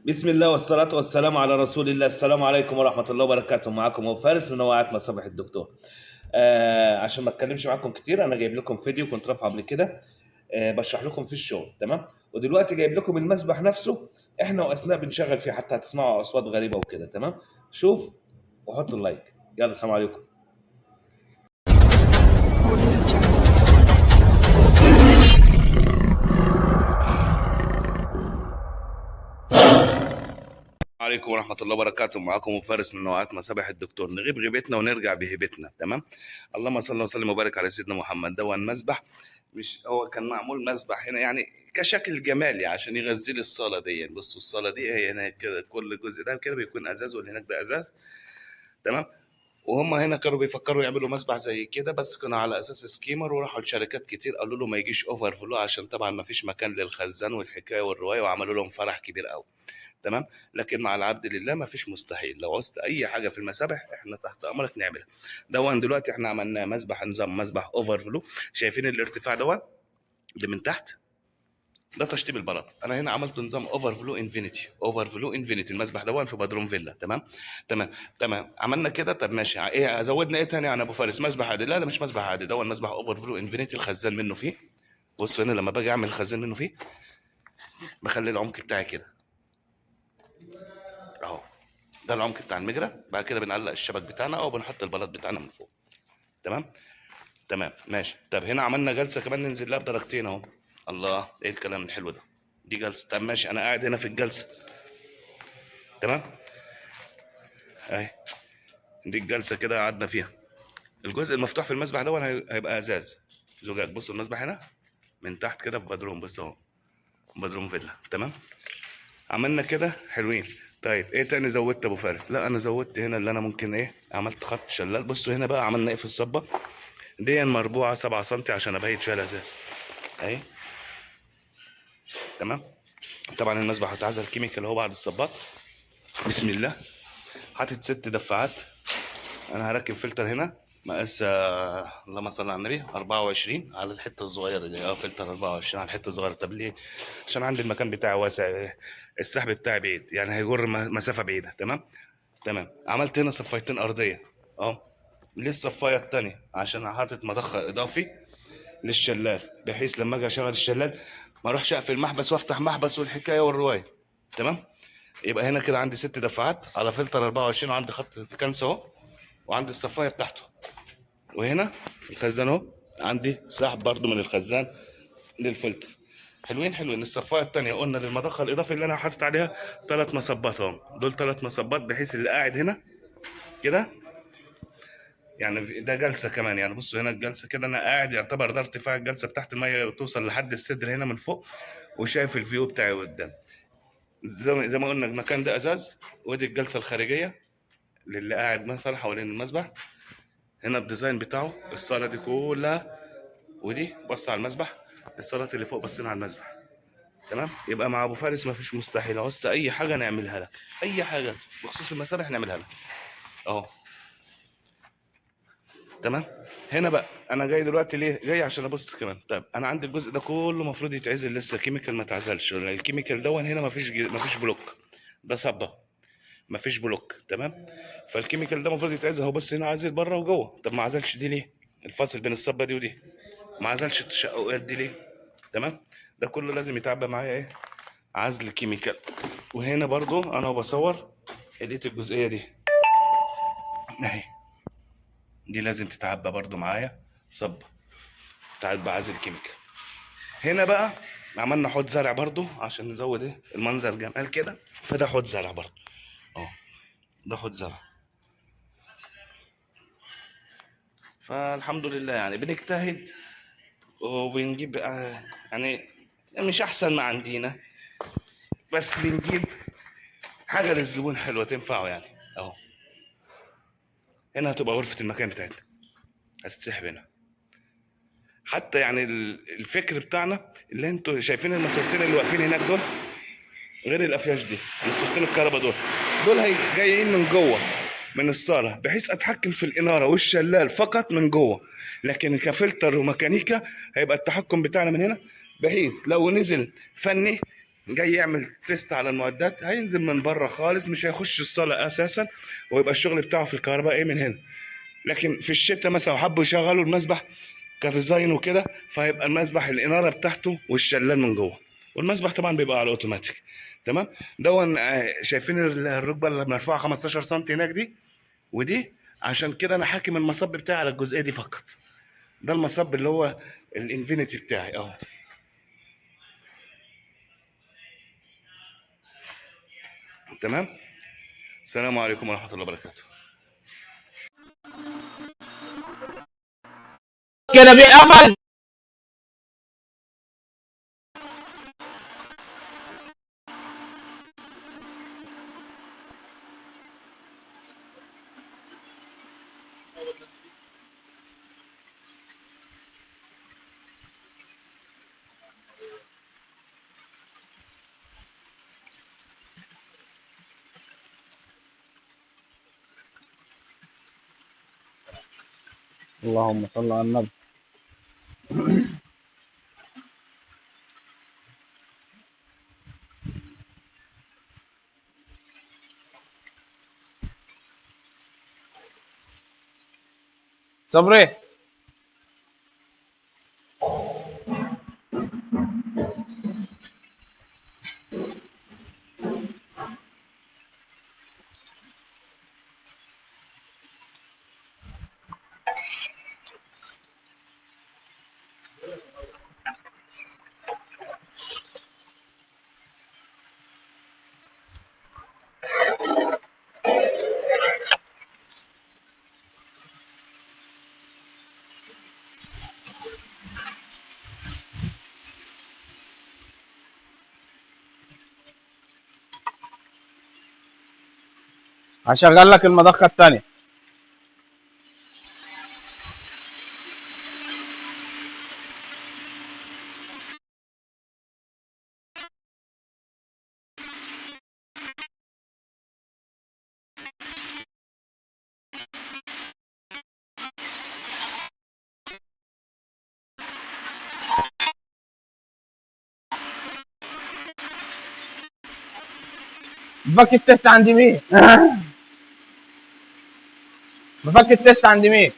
بسم الله والصلاة والسلام على رسول الله. السلام عليكم ورحمة الله وبركاته. معاكم أبو فارس من وقعات مصابيح الدكتور. عشان ما اتكلمش معاكم كتير، انا جايب لكم فيديو كنت رافعه قبل كده. بشرح لكم في الشغل، تمام. ودلوقتي جايب لكم المسبح نفسه، احنا واثناء بنشغل فيه حتى هتسمعوا اصوات غريبة وكده، تمام. شوف وحط اللايك. يلا، السلام عليكم. عليكم ورحمة الله وبركاته. معاكم أبو فارس من وقعات مصابيح الدكتور. نغيب غيبتنا ونرجع بهيبتنا، تمام. اللهم صل وسلم وبارك على سيدنا محمد. ده المسبح، مش هو كان معمول مسبح هنا يعني كشكل جمالي عشان يغذي لي الصالة دي. يعني بصوا الصالة دي هي هنا كده، كل جزء ده كده بيكون ازاز واللي هناك ده ازاز، تمام. وهم هنا كانوا بيفكروا يعملوا مسبح زي كده، بس كانوا على اساس سكيمر، وراحوا لشركات كتير قالوا له ما يجيش اوفر فلو عشان طبعا ما فيش مكان للخزان والحكايه والروايه، وعملوا لهم فرح كبير قوي، تمام. لكن مع العبد لله ما فيش مستحيل. لو عوزت اي حاجه في المسابح احنا تحت امرك نعملها. دون دلوقتي احنا عملنا مسبح، نظام مسبح اوفر فلو. شايفين الارتفاع دون اللي من تحت ده تشطيب البلاط. انا هنا عملت نظام اوفر فلو انفينيتي. اوفر فلو انفينيتي المسبح دون في بدروم فيلا، تمام. تمام عملنا كده. طب ماشي، ايه زودنا ايه تاني عن ابو فارس؟ مسبح عادي؟ لا، ده مش مسبح عادي، دون مسبح اوفر فلو انفينيتي. الخزان منه فيه، بصوا هنا لما باجي اعمل الخزان منه فيه بخلي العمق بتاعي كده اهو. ده العمق بتاع المجرى. بعد كده بنعلق الشبك بتاعنا او بنحط البلاط بتاعنا من فوق، تمام ماشي. طب هنا عملنا جلسه كمان ننزل لها بدرجتين اهو. الله، ايه الكلام الحلو ده؟ دي جلسه. طب ماشي، انا قاعد هنا في الجلسه، تمام. اهي دي الجلسه كده قعدنا فيها. الجزء المفتوح في المسبح ده هيبقى ازاز زجاج. بصوا المسبح هنا من تحت كده في بدروم، بص اهو، بدروم فيلا، تمام. عملنا كده حلوين. طيب ايه تاني زودت ابو فارس؟ لا، انا زودت هنا اللي انا ممكن ايه، عملت خط شلال. بصوا هنا بقى عملنا ايه في الصبه دي، مربوعه 7 سم عشان ابيت فيها الاساس اهي، تمام. طبعا المسبح هتعزل كيميكال اهو بعد الصباط. بسم الله. حاطط 6 دفاعات. انا هركب فلتر هنا مقاس اللهم صل على النبي 24 على الحته الصغيره دي. فلتر 24 على الحته الصغيره. طب ليه؟ عشان عندي المكان بتاعي واسع، السحب بتاعي بعيد، يعني هيجر مسافه بعيده، تمام. عملت هنا صفايتين ارضيه اه. ليه الصفايه التانيه؟ عشان حاطط مضخه اضافي للشلال، بحيث لما اجي اشغل الشلال ما اروحش اقفل محبس وافتح محبس والحكايه والروايه، تمام. يبقى هنا كده عندي 6 دفعات على فلتر 24، وعندي خط كنس اهو، وعندي الصفايه بتاعته. وهنا في الخزان اهو عندي سحب برضو من الخزان للفلتر. حلوين. الصفايه الثانيه قلنا للمضخه الاضافي اللي انا حاطط عليها 3 مصبات اهو. دول 3 مصبات بحيث اللي قاعد هنا كده، يعني ده جلسه كمان. يعني بصوا هنا الجلسه كده انا قاعد، يعتبر ده ارتفاع الجلسه بتاعت الميه توصل لحد الصدر هنا من فوق، وشايف الفيو بتاعي قدام. زي ما قلنا المكان ده ازاز. ودي الجلسه الخارجيه للي قاعد مثلا حوالين المسبح. هنا الديزاين بتاعه، الصاله دي كلها، ودي بص على المسبح، الصالات اللي فوق بصين على المسبح، تمام. يبقى مع ابو فارس ما فيش مستحيل. عوزت اي حاجه نعملها لك، اي حاجه بخصوص المسارح نعملها لك اهو، تمام. هنا بقى انا جاي دلوقتي ليه؟ جاي عشان ابص كمان. طيب انا عندي الجزء ده كله المفروض يتعزل لسه كيميكال، ما اتعزلش. الكيميكال دون هنا ما فيش بلوك، ده صبه، ما فيش بلوك، تمام. فالكيميكال ده المفروض يتعزل اهو، بس هنا عازل بره وجوه. طب ما عزلش دي ليه؟ الفاصل بين الصبه دي ودي ما عزلش التشققات دي ليه؟ تمام. ده كله لازم يتعبى معايا ايه؟ عزل كيميكال. وهنا برضو انا بصور لقيت الجزئيه دي اهي، دي لازم تتعبى برضو معايا صب، تتعبى عزل كيميكال. هنا بقى عملنا حوض زرع برضو عشان نزود ايه المنظر جمال كده. فده حوض زرع برضو اهو، ده حوض زرع. فالحمد لله يعني بنجتهد وبنجيب يعني مش احسن ما عندنا، بس بنجيب حاجه للزبون حلوه تنفعه يعني اهو. هنا هتبقى غرفه المكان بتاعتنا، هتتسحب هنا. حتى يعني الفكر بتاعنا اللي انتوا شايفين الماسورتين اللي واقفين هناك دول، غير الافياش دي، ماسورتين الكهرباء دول جايين من جوه من الصاله، بحيث اتحكم في الاناره والشلال فقط من جوه. لكن كفلتر وميكانيكا هيبقى التحكم بتاعنا من هنا، بحيث لو نزل فني جاي يعمل تيست على المعدات، هينزل من بره خالص، مش هيخش الصاله اساسا، ويبقى الشغل بتاعه في الكهرباء ايه من هنا. لكن في الشتاء مثلا حبوا يشغلوا المسبح كديزاين وكده، فهيبقى المسبح الاناره بتاعته والشلال من جوه، والمسبح طبعا بيبقى على الاوتوماتيك. تمام. دون شايفين الركبه اللي مرفوعه 15 سم هناك دي ودي، عشان كده انا حاكم المصب بتاعي على الجزئيه دي فقط. ده المصب اللي هو الانفينيتي بتاعي اهو. تمام. السلام عليكم ورحمه الله وبركاته. كده بأمل. اللهم صل على النبي. صبري. هشغل لك المضخة الثانية. بفك التست عند مين؟ بفك التست عند مين؟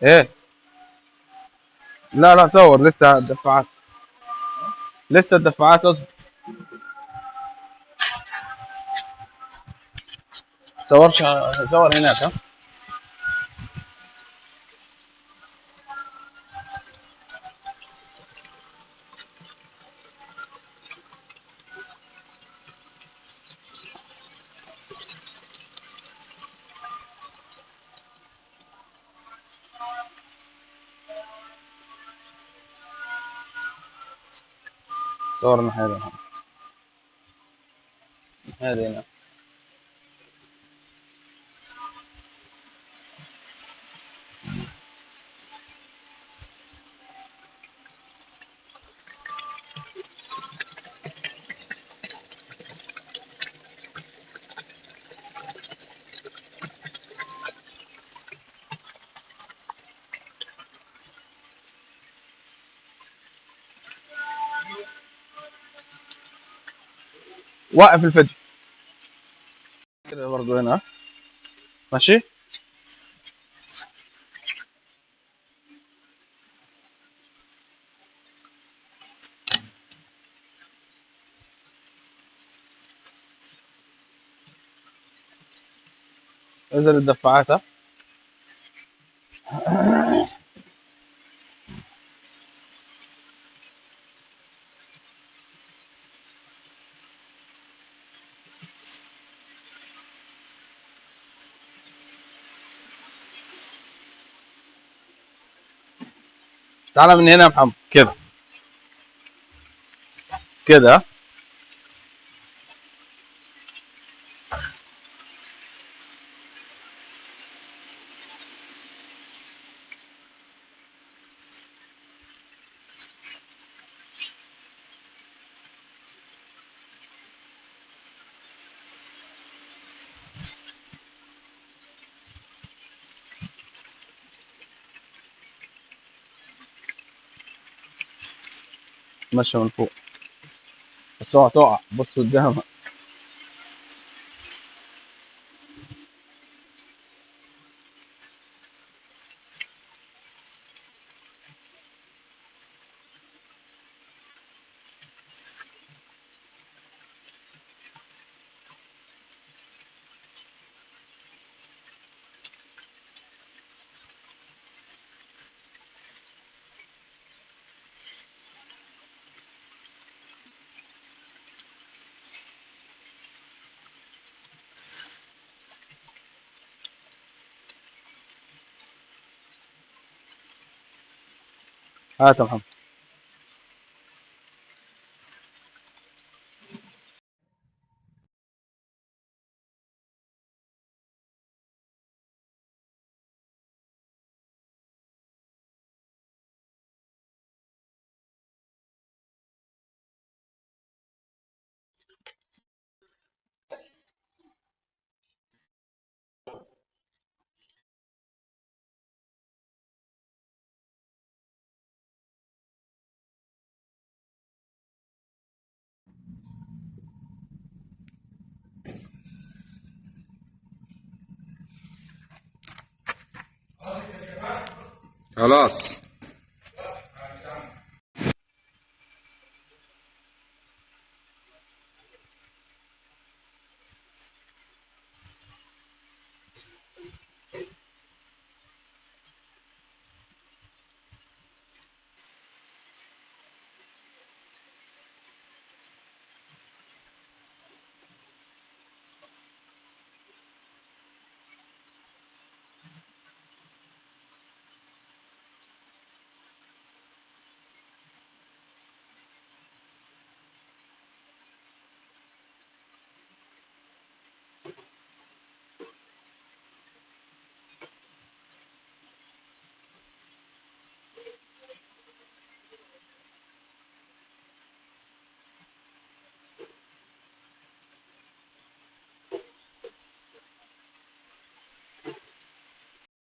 ايه؟ لا لا، صور لسه الدفعات. لسه الدفعات، اصبر. صور هناك، ها. صور من هذا. هذه هنا. وقف الفيديو كده برضه هنا، ها؟ ماشي. انزل الدفعات، ها. تعالى من هنا يا محمد، كده كده، ها. ماشي من فوق، بس اوعى تقع، بص قدامك. هات يا محمد. خلاص.